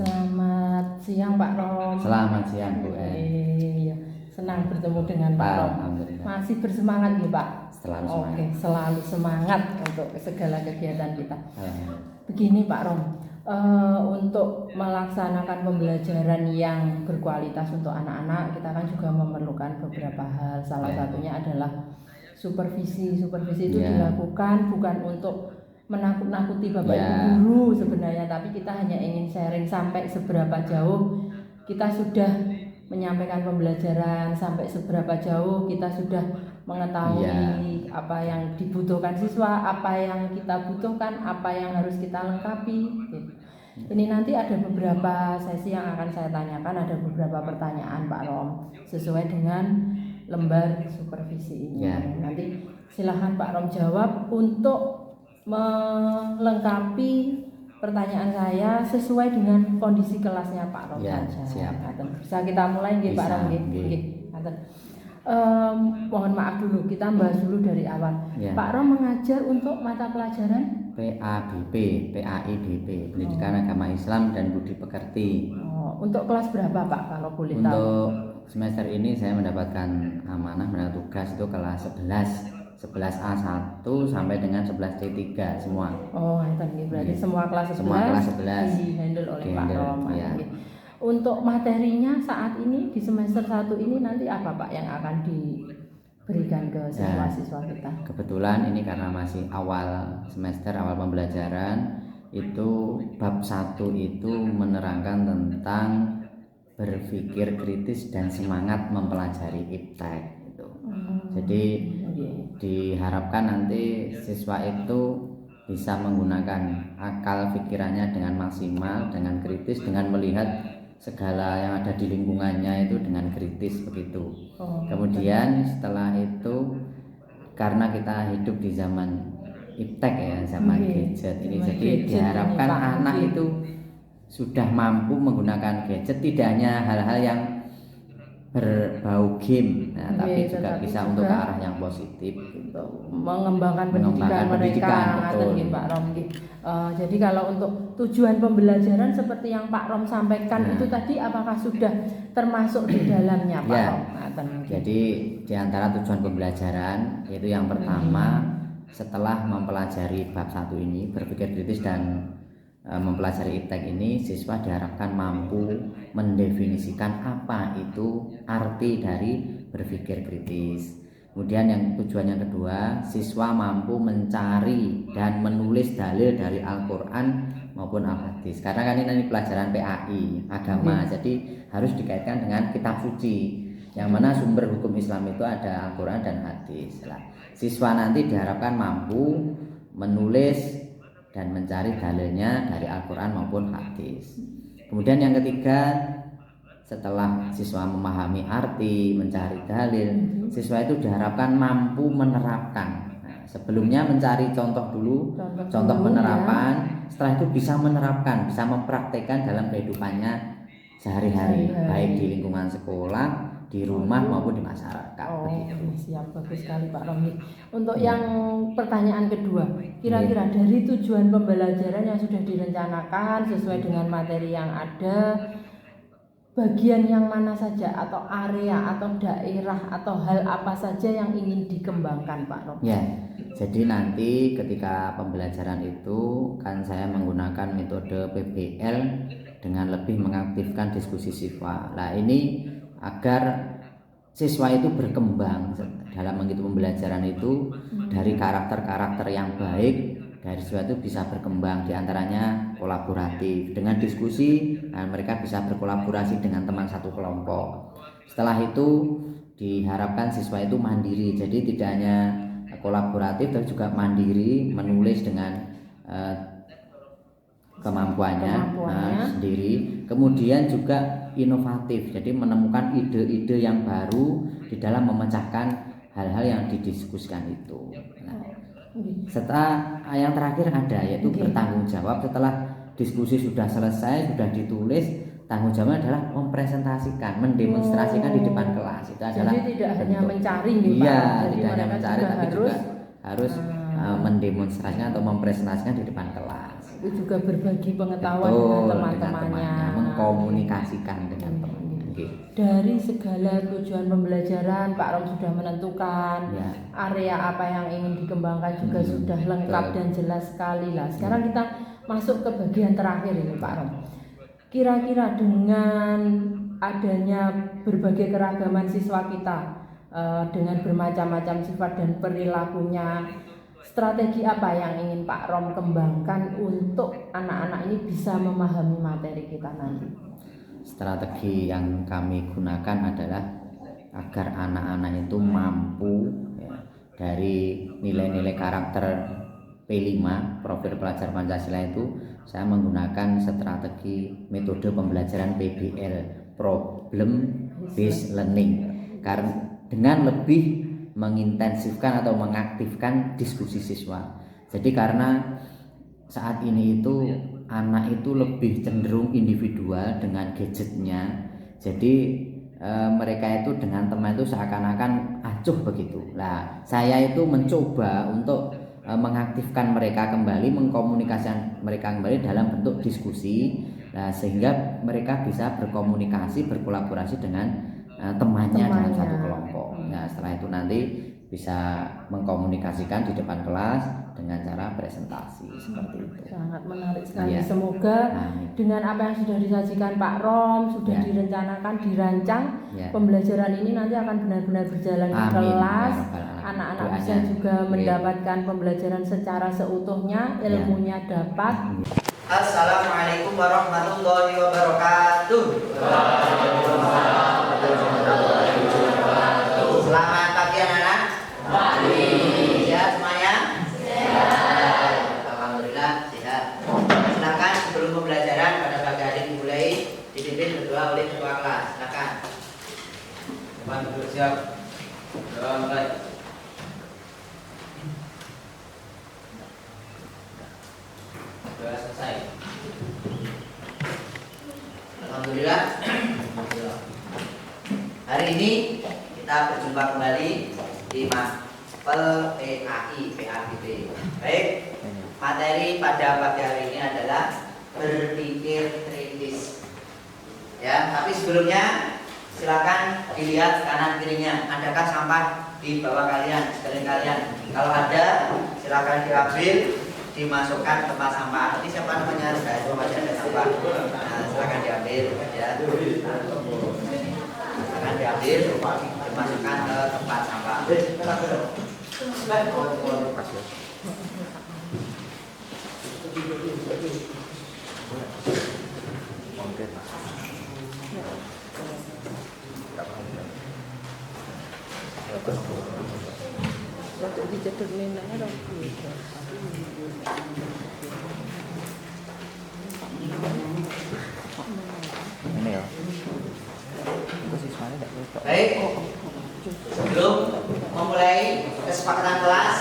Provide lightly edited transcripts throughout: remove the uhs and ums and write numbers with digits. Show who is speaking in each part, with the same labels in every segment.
Speaker 1: Selamat siang Pak Rom.
Speaker 2: Selamat siang Bu
Speaker 1: Iya, senang bertemu dengan Pak Rom. Masih bersemangat ya Pak?
Speaker 2: Selalu semangat.
Speaker 1: Oke, selalu semangat untuk segala kegiatan kita. Begini Pak Rom, untuk melaksanakan pembelajaran yang berkualitas untuk anak-anak, kita kan juga memerlukan beberapa hal. Salah satunya adalah supervisi. Supervisi itu dilakukan bukan untuk menakut-nakuti Bapak Ibu guru sebenarnya, tapi kita hanya ingin sharing sampai seberapa jauh kita sudah menyampaikan pembelajaran, sampai seberapa jauh kita sudah mengetahui apa yang dibutuhkan siswa, apa yang kita butuhkan, apa yang harus kita lengkapi gitu. Ini nanti ada beberapa sesi yang akan saya tanyakan, ada beberapa pertanyaan Pak Rom sesuai dengan lembar supervisi ini. Nanti silahkan Pak Rom jawab. Untuk melengkapi pertanyaan saya sesuai dengan kondisi kelasnya Pak Rom saja.
Speaker 2: Siap.
Speaker 1: Bisa kita mulai nggih Pak Rom nggih. Mohon maaf dulu, kita bahas dulu dari awal. Pak Rom mengajar untuk mata pelajaran
Speaker 2: PAIBP, Pendidikan Agama Islam dan Budi Pekerti.
Speaker 1: Untuk kelas berapa Pak kalau boleh tahu?
Speaker 2: Untuk semester ini saya mendapatkan amanah tugas itu kelas 11A1 sampai dengan 11C3 semua.
Speaker 1: Berarti semua kelas 11 di-handle oleh Pak Rom. Untuk materinya saat ini di semester 1 ini nanti apa Pak yang akan diberikan ke siswa-siswa kita?
Speaker 2: Kebetulan ini karena masih awal semester, awal pembelajaran, itu bab 1 itu menerangkan tentang berpikir kritis dan semangat mempelajari iptek gitu. Jadi diharapkan nanti siswa itu bisa menggunakan akal pikirannya dengan maksimal, dengan kritis, dengan melihat segala yang ada di lingkungannya itu dengan kritis begitu. Kemudian setelah itu, karena kita hidup di zaman iptek zaman gadget ini, jadi diharapkan anak itu sudah mampu menggunakan gadget, tidak hanya hal-hal yang berbau game, tapi juga bisa untuk ke arah yang positif gitu.
Speaker 1: Mengembangkan pendidikan mereka, Pak Rom. Jadi kalau untuk tujuan pembelajaran seperti yang Pak Rom sampaikan itu tadi, apakah sudah termasuk di dalamnya Pak Rom?
Speaker 2: Jadi di antara tujuan pembelajaran yaitu yang pertama, setelah mempelajari bab 1 ini, berpikir kritis dan mempelajari iptek ini, siswa diharapkan mampu mendefinisikan apa itu arti dari berpikir kritis. Kemudian yang tujuan yang kedua, siswa mampu mencari dan menulis dalil dari Al-Quran maupun Al-Hadis. Karena kan ini pelajaran PAI agama, jadi harus dikaitkan dengan kitab suci, yang mana sumber hukum Islam itu ada Al-Quran dan Hadis. Siswa nanti diharapkan mampu menulis dan mencari dalilnya dari Al-Quran maupun hadis. Kemudian yang ketiga, setelah siswa memahami arti, mencari dalil, siswa itu diharapkan mampu menerapkan. Sebelumnya mencari contoh dulu, contoh penerapan, setelah itu bisa menerapkan, bisa mempraktekkan dalam kehidupannya sehari-hari, baik di lingkungan sekolah, di rumah maupun di masyarakat.
Speaker 1: Siap, bagus sekali Pak Romi. Untuk yang pertanyaan kedua, kira-kira dari tujuan pembelajaran yang sudah direncanakan sesuai dengan materi yang ada, bagian yang mana saja atau area atau daerah atau hal apa saja yang ingin dikembangkan Pak Romi?
Speaker 2: Jadi nanti ketika pembelajaran itu kan saya menggunakan metode PBL dengan lebih mengaktifkan diskusi siswa. Nah ini agar siswa itu berkembang dalam mengikuti pembelajaran itu dari karakter-karakter yang baik, dari siswa itu bisa berkembang, diantaranya kolaboratif dengan diskusi, mereka bisa berkolaborasi dengan teman satu kelompok. Setelah itu diharapkan siswa itu mandiri, jadi tidak hanya kolaboratif tapi juga mandiri, menulis dengan kemampuannya sendiri. Kemudian juga inovatif, jadi menemukan ide-ide yang baru di dalam memecahkan hal-hal yang didiskusikan itu. Setelah yang terakhir ada yaitu bertanggung jawab. Setelah diskusi sudah selesai, sudah ditulis, tanggung jawabnya adalah mempresentasikan, mendemonstrasikan di depan kelas. Itu adalah
Speaker 1: jadi tidak hanya mencari
Speaker 2: tidak hanya mencari tapi juga harus mendemonstrasikan atau mempresentasikan di depan kelas.
Speaker 1: Itu juga berbagi pengetahuan dengan teman-temannya.
Speaker 2: komunikasikan dengan teman.
Speaker 1: Dari segala tujuan pembelajaran Pak Rom sudah menentukan,
Speaker 2: ya.
Speaker 1: Area apa yang ingin dikembangkan juga sudah lengkap dan jelas sekali lah. Sekarang kita masuk ke bagian terakhir ini Pak Rom. Kira-kira dengan adanya berbagai keragaman siswa kita, dengan bermacam-macam sifat dan perilakunya, strategi apa yang ingin Pak Rom kembangkan untuk anak-anak ini bisa memahami materi kita nanti?
Speaker 2: Strategi yang kami gunakan adalah agar anak-anak itu mampu ya, dari nilai-nilai karakter P5 profil pelajar Pancasila itu saya menggunakan strategi metode pembelajaran PBL, problem based learning, karena dengan lebih mengintensifkan atau mengaktifkan diskusi siswa. Jadi karena saat ini itu anak itu lebih cenderung individual dengan gadgetnya, jadi mereka itu dengan teman itu seakan-akan acuh begitu. Nah, saya itu mencoba untuk mengaktifkan mereka kembali, mengkomunikasikan mereka kembali dalam bentuk diskusi, nah, sehingga mereka bisa berkomunikasi, berkolaborasi dengan temannya dalam satu kelompok. Nah, setelah itu nanti bisa mengkomunikasikan di depan kelas dengan cara presentasi seperti itu.
Speaker 1: Sangat menarik sekali. Semoga dengan apa yang sudah disajikan Pak Rom, sudah direncanakan, dirancang, pembelajaran ini nanti akan benar-benar berjalan di kelas. Anak-anak bisa juga mendapatkan pembelajaran secara seutuhnya, ilmunya dapat.
Speaker 3: Assalamualaikum warahmatullahi wabarakatuh. Selamat pagi anak-anak. Sehat semuanya? Sehat. Alhamdulillah sehat. Silakan sebelum pembelajaran pada pagi hari dimulai, dipimpin berdoa oleh ketua kelas. Silakan. Depan duduk siap. Doa mulai. Doa selesai. Alhamdulillah. Hari ini kita berjumpa kembali di Mapel PABB. Baik, materi pada pagi hari ini adalah berpikir kritis. Ya, tapi sebelumnya silakan dilihat kanan kirinya. Adakah sampah di bawah kalian, sekalian kalian? Kalau ada, silakan diambil, dimasukkan ke tempat sampah. Ini siapa namanya? Saya coba ada sampah. Nah, silakan diambil, ya. Silakan diambil, dimasukkan ke tempat sampah.
Speaker 1: Untuk dicetuk neneknya dong.
Speaker 2: Ini ya.
Speaker 3: Baik, sebelum memulai kesepakatan kelas,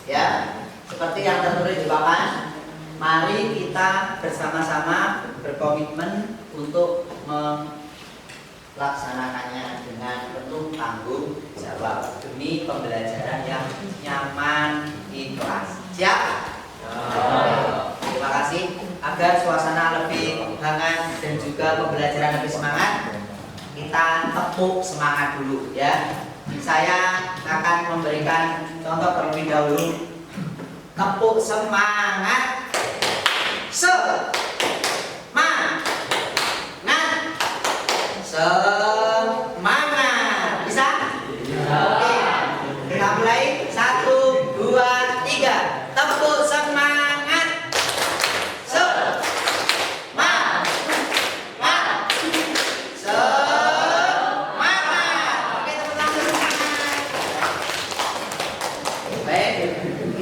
Speaker 3: ya, seperti yang tertulis di papan, mari kita bersama-sama berkomitmen untuk melaksanakannya dengan penuh tanggung jawab demi pembelajaran yang nyaman di kelas. Siap? Terima kasih. Agar suasana lebih hangat dan juga pembelajaran lebih semangat, kita tepuk semangat dulu, ya. Saya akan memberikan contoh terlebih dahulu. Tepuk semangat. Semangat. Semangat. Bisa? Oke. Kita mulai. 1, 2, 3. Tepuk semangat.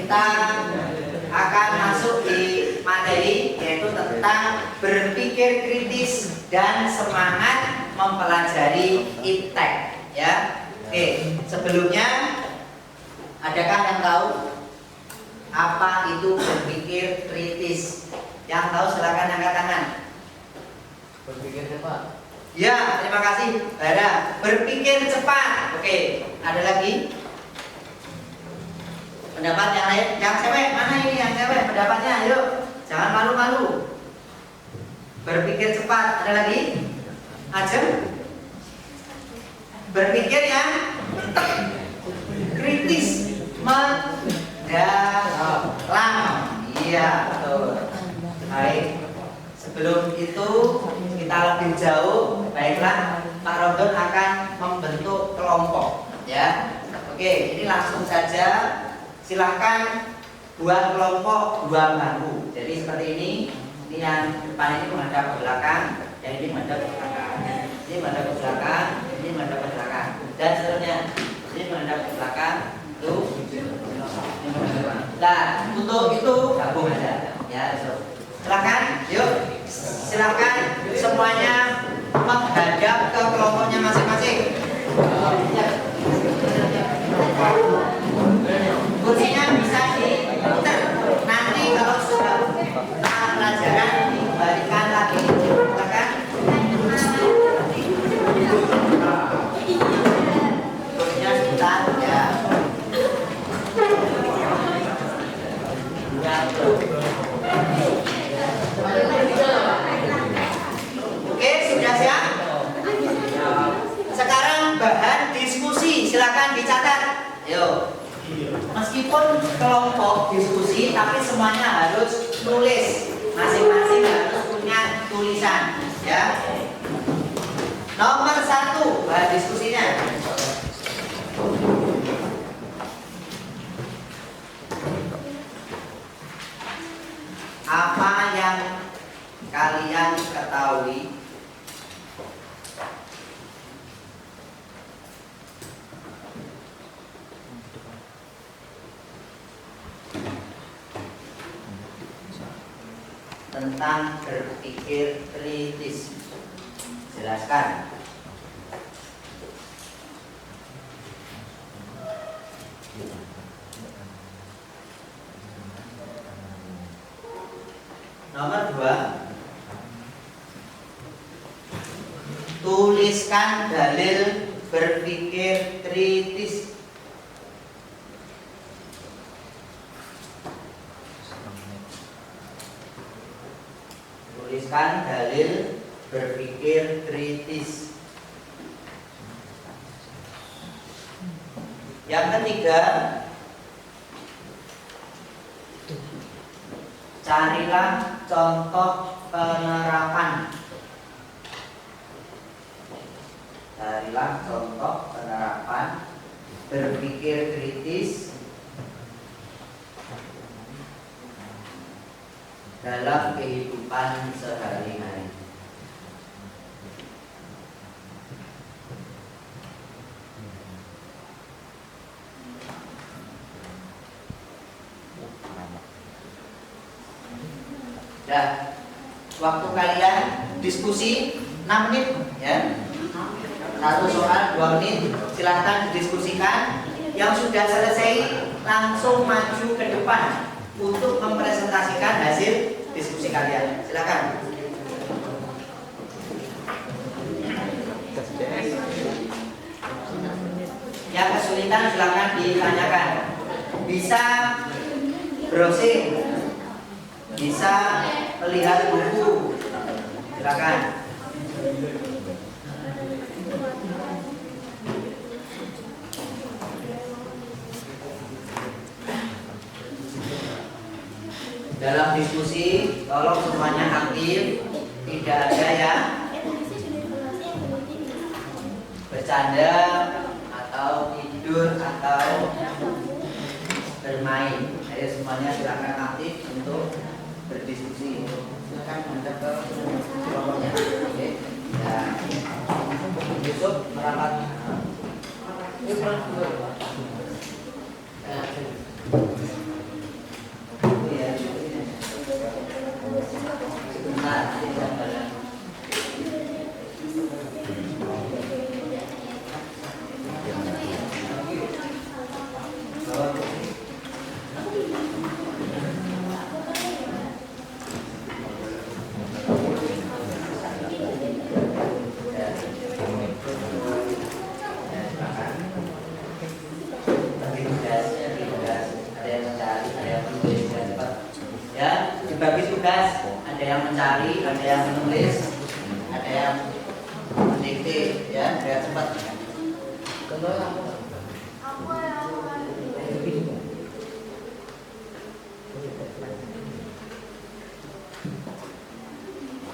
Speaker 3: Kita akan masuk di materi, yaitu tentang berpikir kritis dan semangat mempelajari IPTEK, ya. Oke, sebelumnya adakah yang tahu apa itu berpikir kritis? Yang tahu silakan angkat tangan. Berpikir cepat. Ya, terima kasih. Ada berpikir cepat. Oke, ada lagi? Pendapat yang lain, yang cewek mana ini yang cewek? Pendapatnya, ayo, jangan malu-malu. Berpikir cepat, ada lagi? Ajeng. Berpikir yang kritis, mendalam. Iya, betul. Baik. Sebelum itu kita lebih jauh, baiklah Pak Rondon akan membentuk kelompok, ya. Oke, ini langsung saja. Silahkan buat kelompok 2 bangku. Jadi seperti ini. Ini yang depan ini menghadap ke belakang, yang ini menghadap ke belakang. Ini menghadap ke belakang, ini menghadap ke belakang, dan seterusnya. Ini menghadap ke belakang, itu. Nah, untuk itu gabung aja, ya. Silakan, yuk. Silakan semuanya menghadap ke kelompoknya masing-masing. Kursinya bisa diputar. Nanti kalau sudah pelajaran dikembalikan lagi. Silakan. Kursinya sebentar, ya. Oke, sudah siap? Sekarang bahan diskusi, silakan dicatat. Ayo. Meskipun kelompok diskusi, tapi semuanya harus nulis. Masing-masing harus punya tulisan, ya. Nomor 1 bahan diskusinya. Apa yang kalian ketahui tentang berpikir kritis? Jelaskan. Nomor 2, tuliskan dalil berpikir kritis. Tuliskan dalil berpikir kritis. Yang ketiga, carilah contoh penerapan. Carilah contoh penerapan berpikir kritis dalam kehidupan sehari-hari. Ya, waktu kalian diskusi 6 menit, ya. 1 soal 2 menit, silahkan didiskusikan. Yang sudah selesai langsung maju ke depan untuk mempresentasikan hasil diskusi kalian. Silakan. Yang kesulitan silakan ditanyakan. Bisa browsing, bisa melihat buku. Silakan. Dalam diskusi, tolong semuanya aktif, tidak ada yang bercanda atau tidur atau bermain. Ayo semuanya silakan aktif untuk berdiskusi. Silakan menghadap ke kelompoknya. Oke. Ya. Yusuf merapat. Dibagi tugas, ada yang mencari, ada yang menulis, ada yang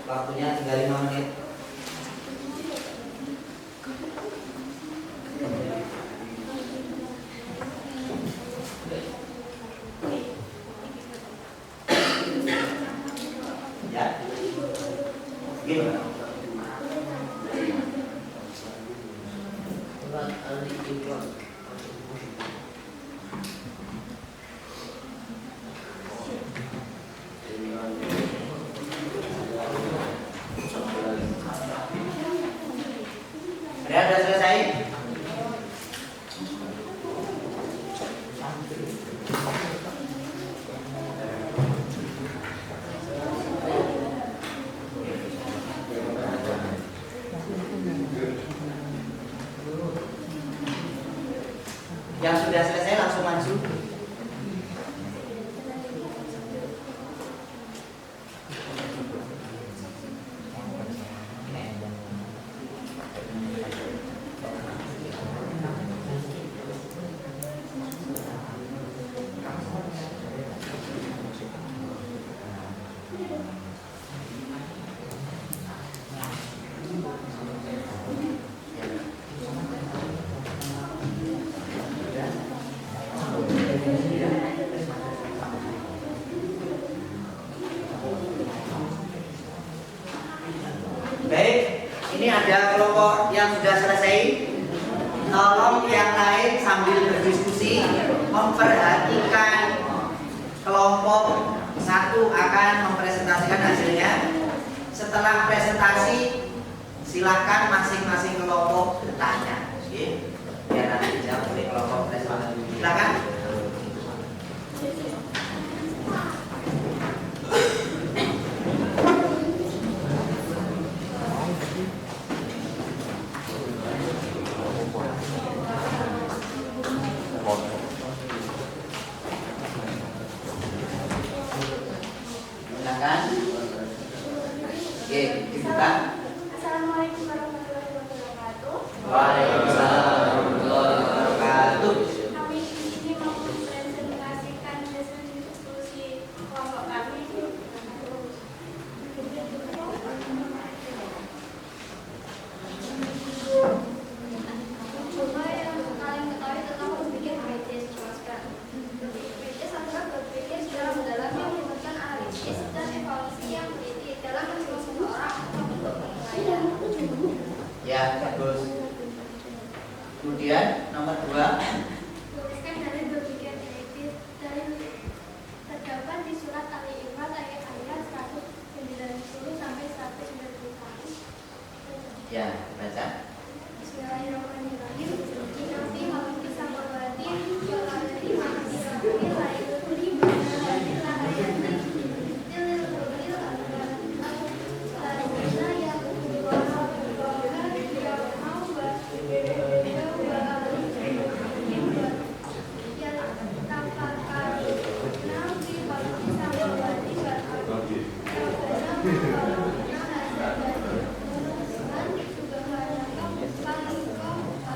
Speaker 3: Waktunya tinggal 5 menit. Ya. Gimana? Ada selesai? Yang sudah selesai langsung maju. Baik, ini ada kelompok yang sudah selesai. Tolong yang lain sambil berdiskusi memperhatikan kelompok satu akan mempresentasikan hasilnya. Setelah presentasi, silakan masing-masing kelompok bertanya. Oke, biar nanti dijawab oleh kelompok presentasi. Silakan. Silakan. Oke, dibuka.
Speaker 4: Assalamualaikum warahmatullahi wabarakatuh.
Speaker 3: Waalaikumsalam warahmatullahi wabarakatuh.
Speaker 4: Kami di sini mau mempresentasikan hasil diskusi kelompok kami. Coba yang kalian ketahui tentang berpikir kritis, jelaskan. Kritis adalah berpikir secara mendalam yang melibatkan analisis dan evaluasi yang teliti dalam menilai seseorang atau bentuk penilaian.
Speaker 3: Ya, bagus. Kemudian nomor 2.
Speaker 4: Tuliskan dalil berpikir kritis. Dalil terdapat di surat Ali Imran ayat 190 sampai 191.
Speaker 3: Ya, baca.
Speaker 4: Bismillahirrahmanirrahim. Inafi halki samawati wal ardi wa asrafi la yudri bainal la ayati tilil qulil al-ladina yaquluna rabbana ya mau wa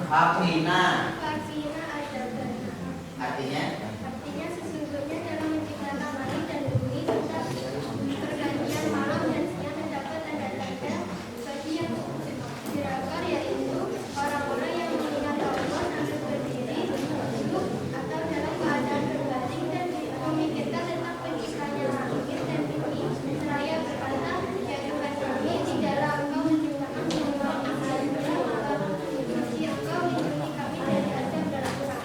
Speaker 3: Akhina
Speaker 4: artinya
Speaker 3: artinya
Speaker 4: sesungguhnya dalam menciptakan langit dan bumi serta pergantian malam dan siang terdapat tanda-tanda bagi yang berakal, yaitu orang-orang yang mengingat Allah sambil berdiri, duduk, atau dalam keadaan berbaring dan memikirkan tentang penciptanya langit dan bumi seraya berkata, ya Tuhan kami, tidaklah Engkau menciptakan semua makhluk malam, suci Engkau lindungi kami dari azab neraka.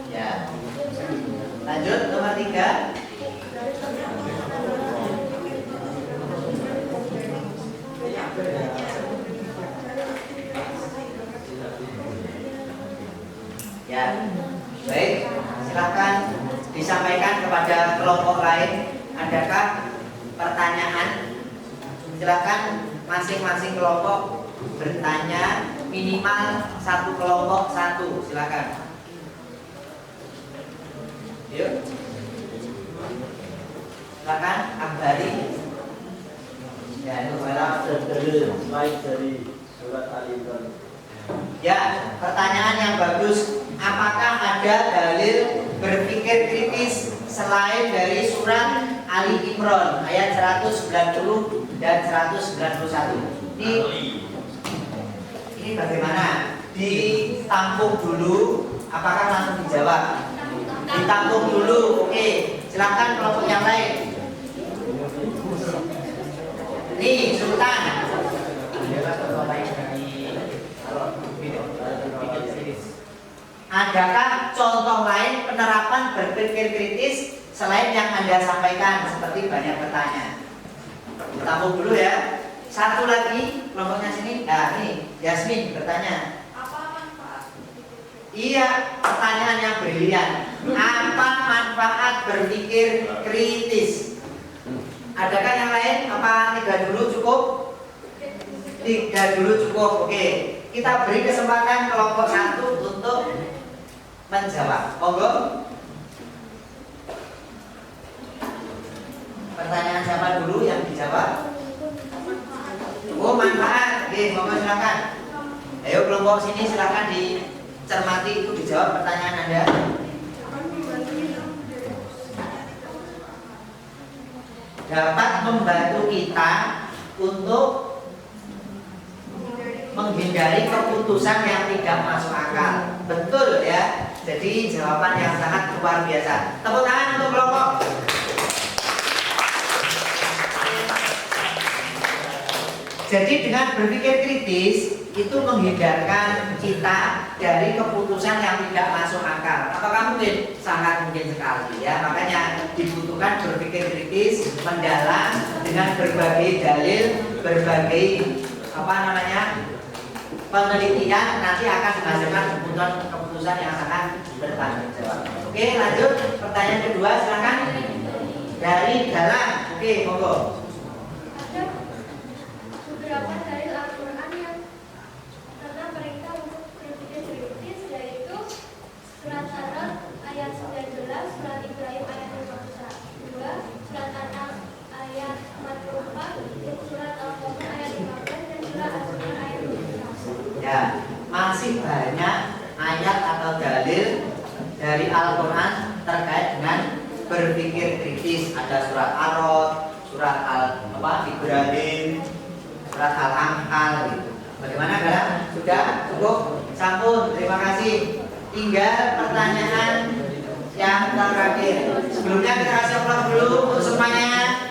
Speaker 3: ya. Lanjut nomor 3. Ya, baik. Silakan disampaikan kepada kelompok lain. Adakah pertanyaan? Silakan masing-masing kelompok bertanya, minimal satu kelompok satu. Silakan. Yuk. Silakan Akbari. Ya, itu malah
Speaker 5: Dalil baik dari surat Ali Imran
Speaker 3: Ya, pertanyaan yang bagus. Apakah ada dalil berpikir kritis selain dari surat Ali Imran ayat 190 dan 191? Ini bagaimana? Ditampung dulu, apakah langsung dijawab? Ditampung dulu, oke. Silakan kelompok yang lain. Nih, Sultan. Adakah contoh lain penerapan berpikir kritis selain yang Anda sampaikan? Seperti banyak bertanya. Tampung dulu ya. Satu lagi kelompoknya sini. Nah, ini Yasmin bertanya.
Speaker 4: Apa manfaat?
Speaker 3: Iya, pertanyaan yang brilian. Apa manfaat berpikir kritis? Adakah yang lain? Apa 3 dulu cukup? 3 dulu cukup. Oke. Kita beri kesempatan kelompok 1 untuk menjawab. Monggo. Pertanyaan siapa dulu yang dijawab? Oh, manfaat. Oke, monggo silakan. Ayo kelompok sini silakan dicermati itu dijawab pertanyaan Anda. Dapat membantu kita untuk menghindari keputusan yang tidak masuk akal. Betul ya. Jadi jawaban yang sangat luar biasa. Tepuk tangan untuk kelompok. Jadi dengan berpikir kritis itu menghindarkan kita dari keputusan yang tidak masuk akal. Apakah mungkin? Sangat mungkin sekali ya. Makanya dibutuhkan berpikir kritis, mendalam dengan berbagai dalil, berbagai penelitian nanti akan menghasilkan keputusan yang sangat bertanggung jawab. Oke, lanjut pertanyaan kedua silakan dari Galang. Oke, monggo.
Speaker 4: Ada beberapa dalil Al-Quran yang tentang perintah untuk berpikir kritis, yaitu surat Al-Araf ayat 19, surat Ibrahim ayat 52, surat An-Nahl ayat 44, surat Al-Qamar ayat 15, dan surat Al-Zumar ayat 15.
Speaker 3: Ya, masih banyak ayat atau dalil dari Al-Quran terkait dengan berpikir kritis. Ada surat Ar-Rod, surat Ibrahim, surat Al-Anfal gitu. Bagaimana Galang? Sudah cukup? Sampun, terima kasih. Tinggal pertanyaan yang terakhir. Sebelumnya kita kasih aplaus dulu untuk semuanya.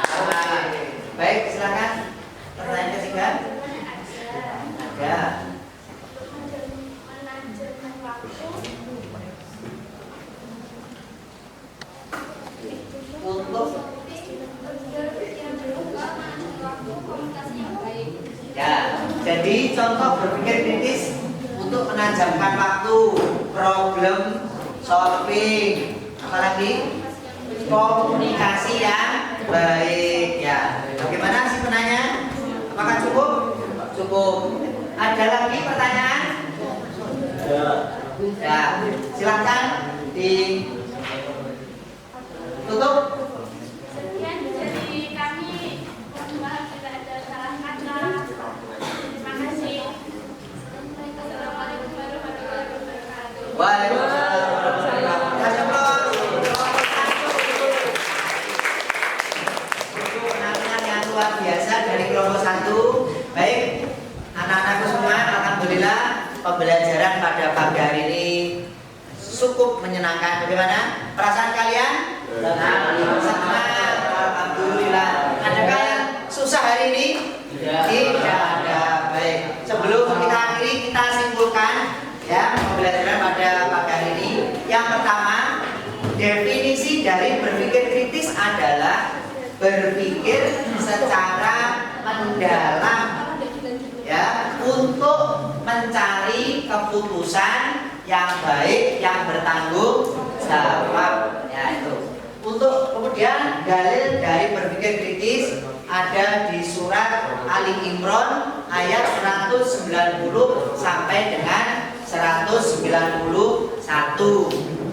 Speaker 3: Semangat. Baik, silakan. Pertanyaan ketiga. Ada.
Speaker 4: Manajemen waktu
Speaker 3: Untuk
Speaker 4: yang berubah manajemen waktu komunikasi yang baik.
Speaker 3: ya, jadi contoh berpikir kritis untuk menajamkan waktu, problem solving, apalagi komunikasi yang baik ya. Bagaimana sih penanya? Apakah cukup? Cukup. Ada lagi pertanyaan? Ya, silakan ditutup.
Speaker 4: Sekian dari kami, mohon tidak ada salah kata. Terima kasih. Assalamualaikum warahmatullahi wabarakatuh.
Speaker 3: Waalaikumsalam. Kasih aplaus. Untuk penampilan yang luar biasa dari kelompok 1. Baik, anak-anakku semua, alhamdulillah pembelajaran pada pagi hari ini cukup menyenangkan. Bagaimana perasaan kalian? Senang, alhamdulillah. Adakah yang susah hari ini? Tidak ada. Baik, sebelum kita akhiri, kita simpulkan ya pembelajaran pada pagi hari ini. Yang pertama, definisi dari berpikir kritis adalah berpikir secara mendalam ya untuk mencari keputusan yang baik yang bertanggung jawab ya itu. Untuk kemudian dalil dari berpikir kritis ada di surat Ali Imran ayat 190 sampai dengan 191.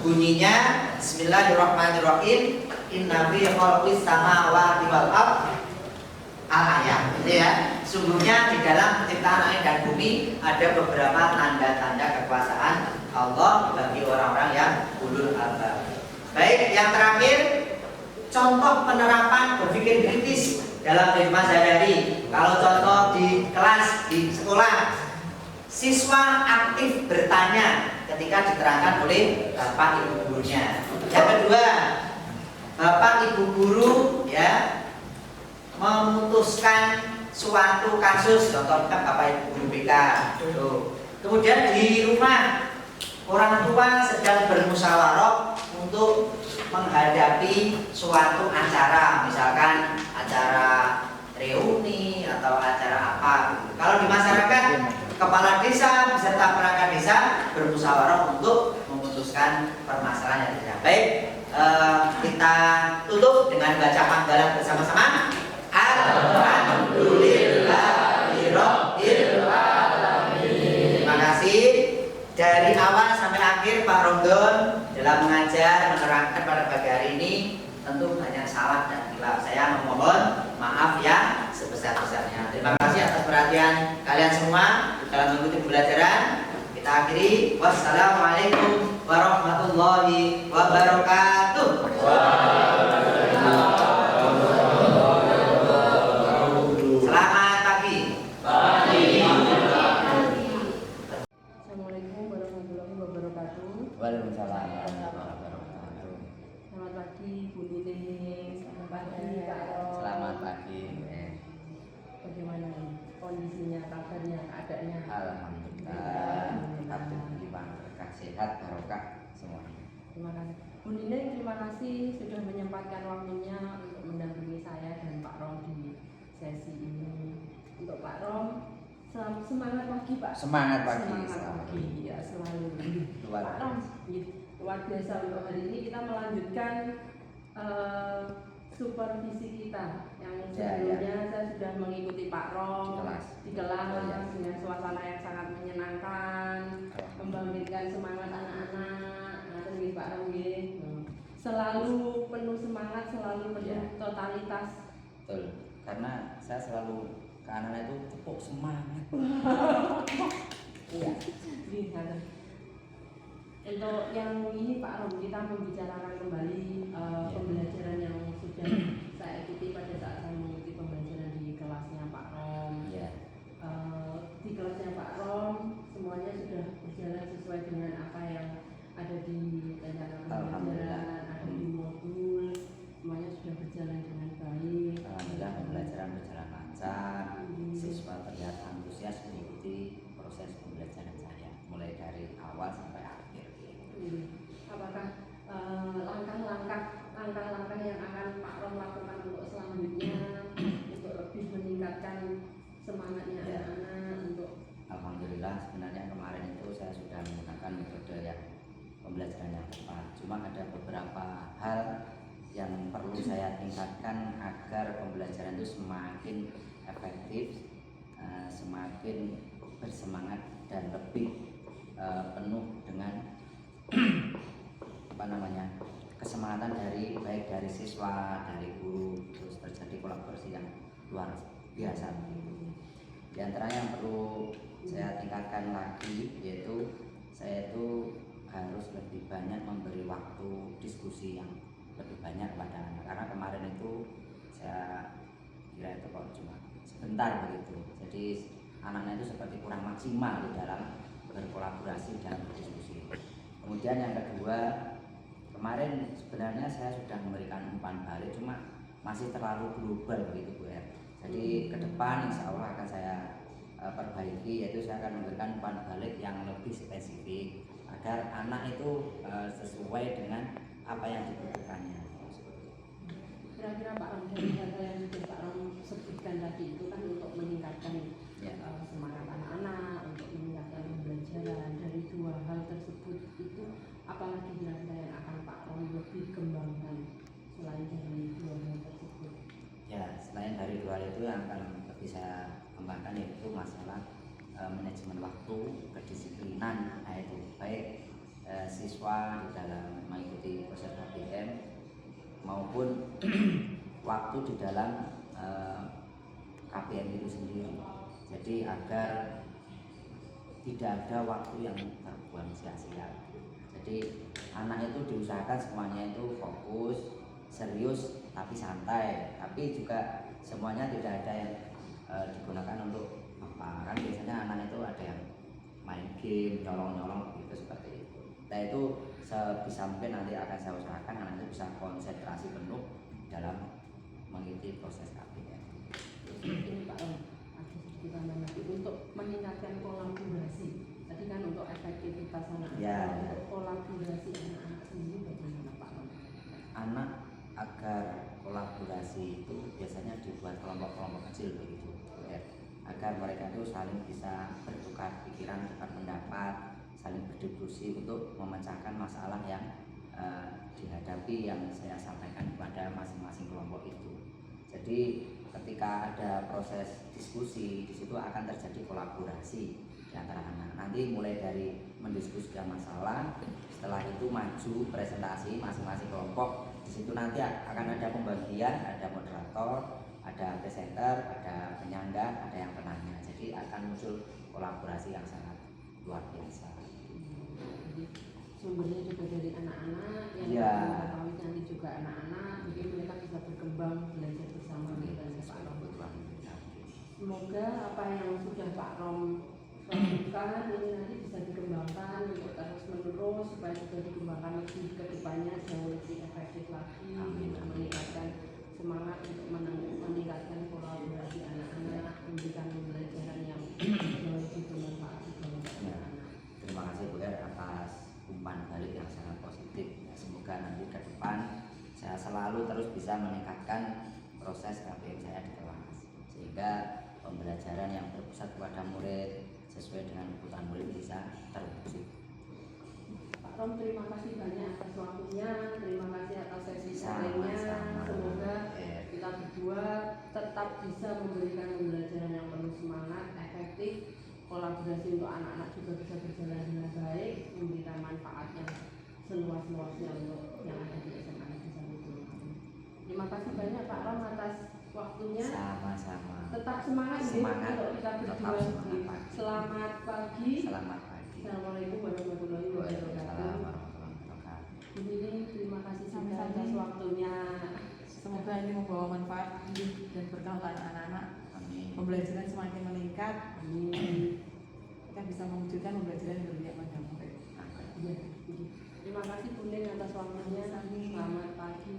Speaker 3: Bunyinya Bismillahirrahmanirrahim. Inna fi khalqis samawati wal ardh al-ayat, gitu ya. Sungguhnya di dalam penciptaan langit dan bumi ada beberapa tanda-tanda kekuasaan Allah bagi orang-orang yang ulul albab. Baik, yang terakhir contoh penerapan berpikir kritis dalam kehidupan sehari-hari. Kalau contoh di kelas, di sekolah, siswa aktif bertanya ketika diterangkan oleh bapak ibu gurunya. Yang kedua, bapak ibu guru ya memutuskan suatu kasus, contohnya bapak ibu guru BK. Kemudian di rumah orang tua sedang bermusyawarah untuk menghadapi suatu acara, misalkan acara reuni atau acara apa. Kalau di masyarakat, kepala desa beserta perangkat desa bermusyawarah untuk memutuskan permasalahan yang tidak baik. Kita tutup dengan baca panggalan bersama-sama. Alhamdulillahirabbil alamin. Terima kasih. Dari awal sampai akhir Pak Romdon dalam mengajar menerangkan pada pagi hari ini tentu banyak salah dan hilaf. Saya memohon maaf ya sebesar-besarnya. Terima kasih atas perhatian kalian semua dalam mengikuti pembelajaran. Kita akhiri. Wassalamualaikum warahmatullahi wabarakatuh. Selamat pagi.
Speaker 1: Assalamualaikum warahmatullahi wabarakatuh.
Speaker 2: Waalaikumsalam warahmatullahi wabarakatuh.
Speaker 1: Selamat pagi Bu Nining. Selamat pagi Pak Ros.
Speaker 2: Selamat pagi.
Speaker 1: Bagaimana nih kondisinya, kabarnya, keadaannya?
Speaker 2: Alhamdulillah. Alhamdulillah. Berkah sehat, barokah semuanya.
Speaker 1: Terima kasih. Bu Nining, terima kasih sudah menyempatkan waktunya untuk mendampingi saya dan Pak Rom di sesi ini. Untuk Pak Rom, semangat pagi Pak.
Speaker 2: Semangat pagi.
Speaker 1: Semangat pagi ya selalu.
Speaker 2: Luar
Speaker 1: Pak Rom, luar biasa untuk hari ini kita melanjutkan supervisi kita yang sebelumnya saya sudah mengikuti Pak Rom di kelas dengan suasana yang sangat menyenangkan, membangkitkan semangat anak-anak. Nah, terus Pak Rom selalu penuh semangat, selalu penuh totalitas.
Speaker 2: Betul. Karena saya selalu ke anak-anak itu tepuk semangat.
Speaker 1: Iya. Untuk yang ini Pak Rom, kita membicarakan kembali pembelajaran yang sudah saya ikuti pada saat saya mengikuti pembelajaran di kelasnya Pak Rom. Di kelasnya Pak Rom semuanya sudah berjalan sesuai dengan apa yang ada di rencana pembelajaran, ada di modul, semuanya sudah berjalan dengan baik.
Speaker 2: Alhamdulillah pembelajaran berjalan lancar. Siswa terlihat antusias mengikuti proses pembelajaran saya mulai dari awal sampai akhir.
Speaker 1: Apakah langkah-langkah yang akan Pak Rom lakukan untuk selanjutnya untuk lebih meningkatkan semangatnya anak-anak untuk?
Speaker 2: Alhamdulillah sebenarnya kemarin itu saya sudah menggunakan metode yang pembelajaran yang tepat. Cuma ada beberapa hal yang perlu saya tingkatkan agar pembelajaran itu semakin efektif, semakin bersemangat dan lebih penuh dengan kesemangatan dari baik dari siswa, dari guru, terus terjadi kolaborasi yang luar biasa. Di antara yang perlu saya tingkatkan lagi yaitu saya itu harus lebih banyak memberi waktu diskusi yang lebih banyak pada anak, karena kemarin itu saya kira itu kok cuma sebentar begitu, jadi anak-anak itu seperti kurang maksimal di dalam berkolaborasi dan berdiskusi. Kemudian yang kedua, kemarin sebenarnya saya sudah memberikan umpan balik, cuma masih terlalu global begitu Bu R. Jadi ke depan insya Allah akan saya perbaiki, yaitu saya akan memberikan umpan balik yang lebih spesifik agar anak itu sesuai dengan apa yang dibutuhkannya.
Speaker 1: Kira-kira Pak Rom, dari hal-hal yang sudah Pak Rom sebutkan tadi itu kan untuk meningkatkan semangat anak-anak, untuk meningkatkan pembelajaran. Dari dua hal tersebut itu apalagi kira-kira yang akan Pak Rom lebih kembangkan selain dari dua hal tersebut?
Speaker 2: Ya, selain dari dua hal itu yang akan lebih saya kembangkan yaitu masalah manajemen waktu, kedisiplinan, yaitu baik siswa di dalam mengikuti proses KBM maupun waktu di dalam KPM itu sendiri. Jadi agar tidak ada waktu yang terbuang sia-sia. Jadi anak itu diusahakan semuanya itu fokus, serius tapi santai, tapi juga semuanya tidak ada yang digunakan untuk apa, kan biasanya anak itu ada yang main game, nyolong-nyolong gitu seperti itu. Nah itu sebisa mungkin nanti akan saya usahakan anak itu bisa konsentrasi penuh dalam mengikuti proses KPM.
Speaker 1: Ini Pak Rom, ada sedikit tambahan lagi untuk meningkatkan kolaborasi. Tadi kan untuk efektivitas anak-anak,
Speaker 2: Ya,
Speaker 1: untuk kolaborasi anak-anak sendiri bagaimana Pak Rom?
Speaker 2: Anak agar kolaborasi itu biasanya dibuat kelompok-kelompok kecil begitu, ya, agar mereka itu saling bisa bertukar pikiran, tukar pendapat, saling berdiskusi untuk memecahkan masalah yang dihadapi yang saya sampaikan kepada masing-masing kelompok itu. Jadi ketika ada proses diskusi di situ akan terjadi kolaborasi di antara anak. Nanti mulai dari mendiskusikan masalah, setelah itu maju presentasi masing-masing kelompok. Di situ nanti akan ada pembagian, ada moderator, ada presenter, ada penyangga, ada yang penanya. Jadi akan muncul kolaborasi yang sangat luar biasa.
Speaker 1: Jadi sumbernya juga dari anak-anak yang
Speaker 2: Ya.
Speaker 1: mengetahui nanti juga anak-anak, jadi mereka bisa berkembang belajar bersama dengan Pak Rom. Semoga apa yang sudah Pak Rom lakukan ini nanti bisa dikembangkan untuk terus menerus supaya juga dikembangkan lebih ke depannya jauh lebih efektif lagi.
Speaker 2: Amin.
Speaker 1: Untuk meningkatkan semangat untuk meningkatkan kolaborasi anak-anak, memberikan pembelajaran yang jauh lebih bermanfaat bagi
Speaker 2: Ya.
Speaker 1: anak-anak.
Speaker 2: Terima kasih Bu Er atas umpan balik yang sangat positif. Semoga nanti ke depan saya selalu terus bisa meningkatkan proses KPM saya di kelas, sehingga pembelajaran yang berpusat kepada murid sesuai dengan kebutuhan murid bisa terwujud.
Speaker 1: Pak Rom, terima kasih banyak atas waktunya, terima kasih atas sesi
Speaker 2: Sama-sama.
Speaker 1: sharingnya. Semoga kita berdua tetap bisa memberikan pembelajaran yang penuh semangat, efektif, kolaborasi untuk anak-anak juga bisa berjalan dengan baik, memberikan manfaat yang seluas-luasnya untuk yang ada di SMA Negeri 1 Tulungagung. Terima kasih banyak Pak Rom atas waktunya.
Speaker 2: Sama-sama.
Speaker 1: Tetap semangat,
Speaker 2: Semangat.
Speaker 1: untuk kita
Speaker 2: Tetap
Speaker 1: berdua.
Speaker 2: semangat pagi.
Speaker 1: Selamat pagi.
Speaker 2: Selamat pagi.
Speaker 1: Assalamualaikum warahmatullahi wabarakatuh.
Speaker 2: Waalaikumsalam warahmatullahi wabarakatuh.
Speaker 1: Bu Lili, terima kasih juga
Speaker 5: Sama-sama.
Speaker 1: atas waktunya.
Speaker 5: Semoga ini membawa manfaat dan berkah untuk anak-anak.
Speaker 2: Amin.
Speaker 5: Pembelajaran semakin meningkat.
Speaker 1: Amin.
Speaker 5: Kita bisa mewujudkan pembelajaran yang berpihak pada murid.
Speaker 1: Iya, iya. Terima kasih Bu Lili atas waktunya. Selamat pagi.